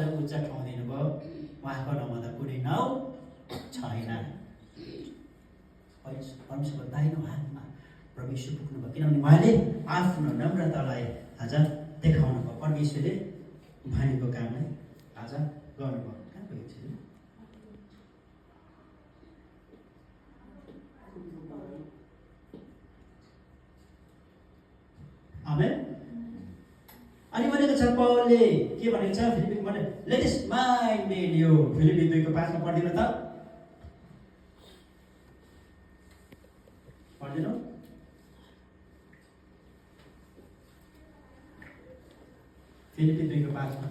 र उच्च ठाउँ दिनुभयो। उहाँको नाउँमा त कुनै नाउँ छैन। परमेश्वरको दाहिनो हातमा प्रभु यीशु पुग्नुभयो, किनभने उहाँले आफ्नो नम्रतालाई आज देखाउनु भयो। परमेश्वरले भनेको कामलाई आज गर्नुभयो। कहाँ गयो छिन्? आमेन। अनि भनेको छ पौलले के भनेको छ फिलिप्पीको भने let this mind in you. Philippi 2:5 मा पढ्दिनु त, पढ्दिनु। फिलिप्पी 2:5 मा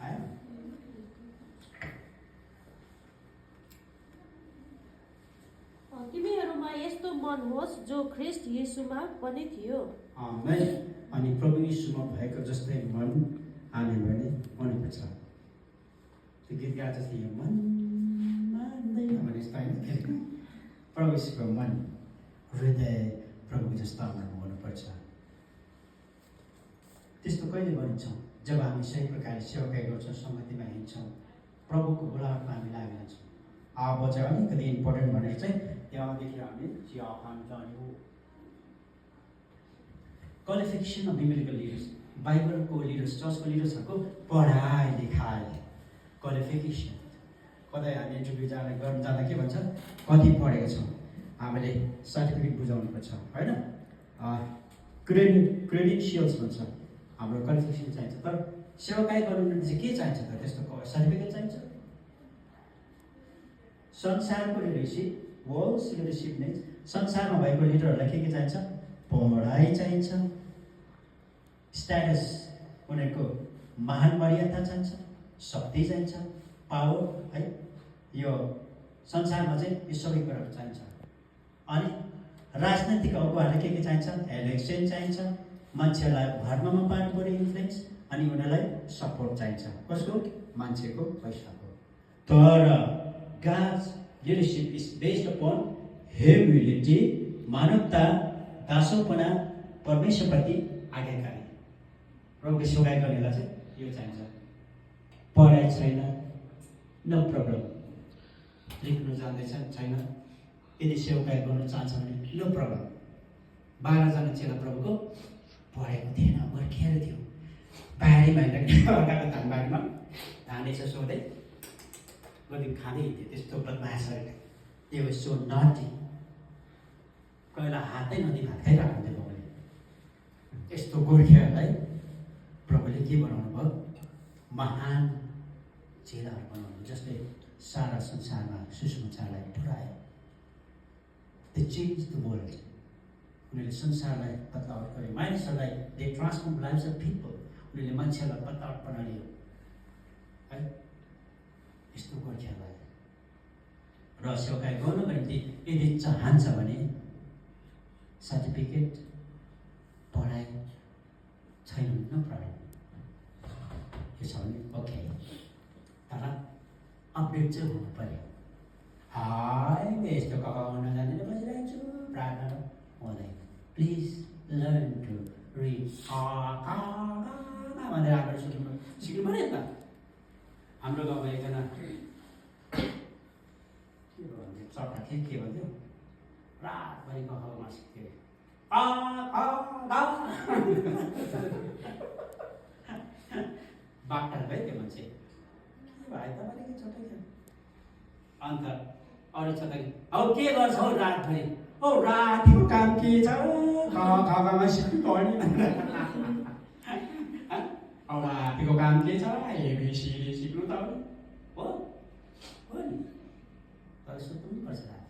आयो। तिमीहरूमा यस्तो मन होस् जो ख्रीष्ट येशूमा पनि थियो। आमेन। अनि प्रभु यीशुमा भएको जस्तै मन हामीले पनि हुनुपर्छ। त्यो गीत गाएको जस्तै यो मन मान्दैन भने यस्तो होइन। प्रभु यीशुको मन हृदय प्रभुको जस्तो हाम्रो हुनुपर्छ। त्यस्तो कहिले गरिन्छौँ? जब हामी सही प्रकारले सेवाकाई गर्छौँ, सङ्गतिमा हिँड्छौँ, प्रभुको बोलावटमा हामी लागिरहन्छौँ। अब चाहिँ अलिकति इम्पोर्टेन्ट भनेर चाहिँ त्यहाँदेखि हामी चिया खान जाने। क्वालिफिकेसन अफ बिब्लिकल लिडर्स, बाइबलको लिडर्स, चर्चको लिडर्सहरूको पढाइ लेखाइ क्वालिफिकेसन। कतै हामी इन्टरभ्यू गर्न जाँदा के भन्छ, कति पढेका छौँ, हामीले सर्टिफिकेट बुझाउनुपर्छ होइन। क्रेडेन्सियल्स भन्छ, हाम्रो क्वालिफिकेसन चाहिन्छ। तर सेवाकाई गर्नु चाहिँ के चाहिन्छ त? त्यस्तो सर्टिफिकेट चाहिन्छ? संसारको लिडरसिप, वर्ल्ड लिडरसिप नै संसारमा भएको लिडरहरूलाई के चाहिन्छ? पढाइ चाहिन्छ, स्ट्याटस, उनीहरूको महान मर्यादा चाहिन्छ, शक्ति चाहिन्छ, पावर है। यो संसारमा चाहिँ यो सबै कुराहरू चाहिन्छ। अनि राजनैतिक अगुवाहरूलाई के चाहिन्छ? इलेक्सन चाहिन्छ, मान्छेहरूलाई धर्ममा पार्नु पर्यो इन्फ्लुएन्स, अनि उनीहरूलाई सपोर्ट चाहिन्छ। कसको? मान्छेको, पैसाको। तर God's leadership is based upon humility, मानवता, दासोपना, परमेश्वरप्रति आज्ञाकारी। प्रभुको सेवाकाई गर्नेलाई चाहिँ यो चाहिन्छ। पढाइ छैन, नो प्रब्लम। लेख्नु जान्दैछ छैन, यदि सेवाकाई गर्न चाहन्छ भने नो प्रब्लम। 12 जना चेला प्रभुको पढेको थिएन, बर्खिएर थियो। बारीमा अर्काको धानबारीमा धान यसो सोधे कति खाँदै थियो। त्यस्तो बदमासहरू त्यो सो नटी, कहिला हातै नदी भात खाइरहेको हुन्थ्यो प्रभुले। यस्तो गोर्खेहरूलाई प्रभुले के बनाउनु भयो? महान चेलाहरू बनाउनु, जसले सारा संसारमा सुसमाचारलाई पुऱ्यायो। They change the world. उनीहरूले संसारलाई बदलावट गरे, मानिसहरूलाई they transform lives of people. उनीहरूले मान्छेहरूलाई बदलावट बनाइयो है। यस्तो गोर्खेहरूलाई र सेवाकाई गर्नुको निम्ति यदि चाहन्छ भने सर्टिफिकेट, पढाइ छैन, नो प्रब्लम। यो छ भने ओके, तर अपडेट चाहिँ हुनु पर्यो। हाय म यस्तो ककाउन जानेर बसिरहेको छु, प्रार्थना हुँदैन। प्लिज लर्न टु रिड भनेर आएर सिक्नु पऱ्यो नि त। हाम्रो गाउँमा एकजना के भन्थ्यो, चट्टा के भन्थ्यो, रातभरि कखामा सिक्थ्यो। बाक्टा है त्यो मान्छे, के भयो तपाईँले के चट्टै थियो। अन्त अरू चट्टा औ के गर्छौ रातभरि? औ रातिको काम के छ? कखामा सिक्नु पर्ने। औ रातिको काम के छ? एबिसिडी सिक्नु त हो नि, तर सुत्नु पनि पर्छ।